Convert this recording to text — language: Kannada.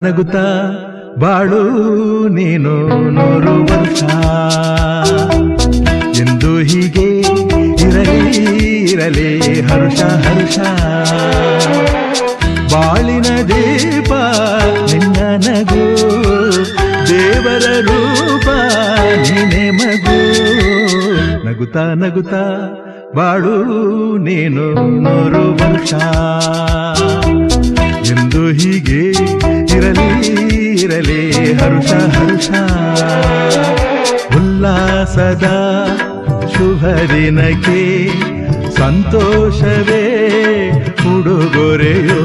ನಗುತ್ತಾ ಬಾಳು ನೀನು 100 ವರ್ಷ ಎಂದು ಹೀಗೆ ಇರಲಿ ಇರಲಿ ಹರುಷ ಹರುಷ ಬಾಳಿನ ದೀಪ ನಿನ್ನ ನಗು ದೇವರ ರೂಪ ನೀನೆ ಮಗು ನಗುತ್ತಾ ನಗುತ್ತಾ ಬಾಳು ನೀನು 100 ವರ್ಷ ಎಂದು ಹೀಗೆ ಇರಲಿ ಇರಲಿ ಹರುಷ ಹರುಷ ಉಲ್ಲಾಸದ ಶುಭ ದಿನಕ್ಕೆ ಸಂತೋಷವೇ ಉಡುಗೊರೆಯೋ